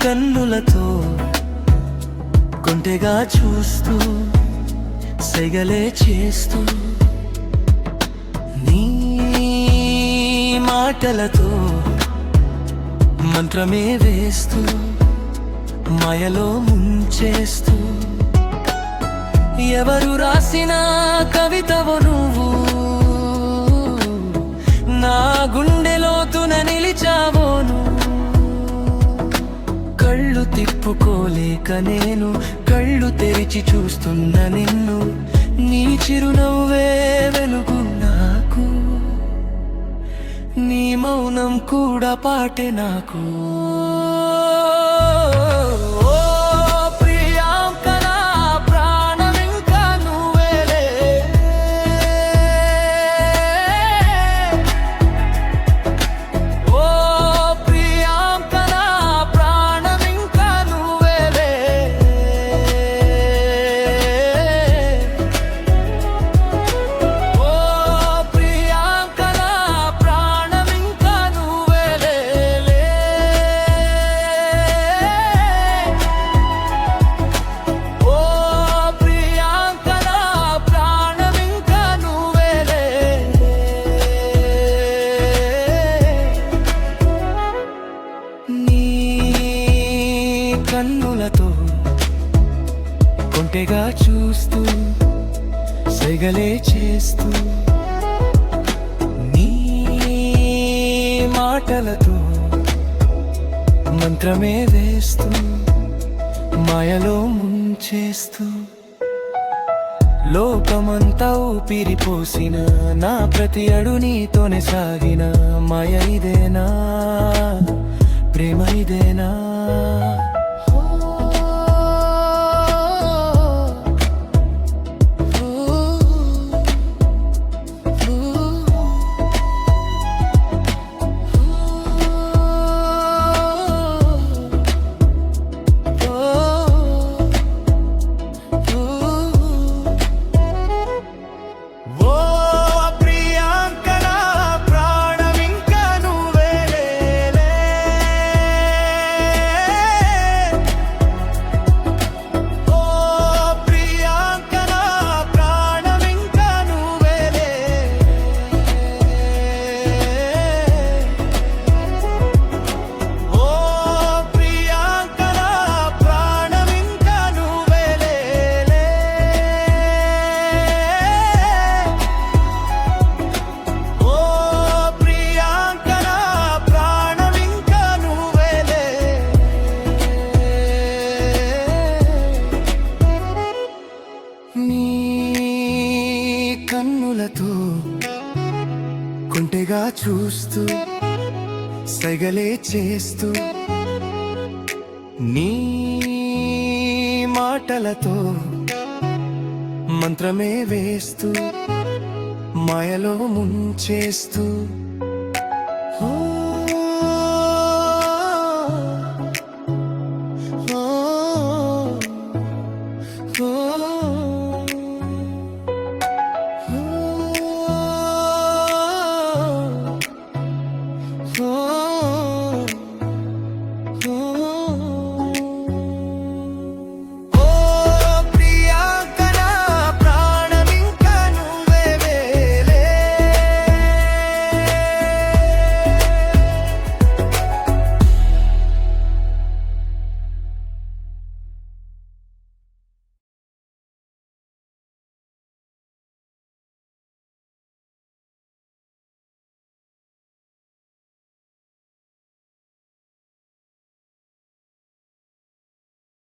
కన్నులతో కొంటెగా చూస్తూ సెగలే చేస్తూ నీ మాటలతో మంత్రమే వేస్తూ మాయలో ముంచేస్తూ ఎవరు రాసిన కవితవో నువ్వు నా గుండెలోతున నిలిచావో నువ్వు కళ్ళు తిప్పుకోలేక నేను కళ్ళు తెరిచి చూస్తున్న నిన్ను నీ చిరునవ్వే వెలుగు నాకు నీ మౌనం కూడా పాటే నాకు కన్నులతో కొంటెగా చూస్తూ సెగలే చేస్తూ నీ మాటలతో మంత్రమే వేస్తూ మాయలో ముంచేస్తూ లోకమంతా ఊపిరిపోసిన నా ప్రతి అడు నీతోనే సాగిన మాయ ఇదేనా ప్రేమ ఇదేనా కన్నులతో కొంటెగా చూస్తూ సెగలే చేస్తూ నీ మాటలతో మంత్రమే వేస్తూ మాయలో ముంచేస్తూ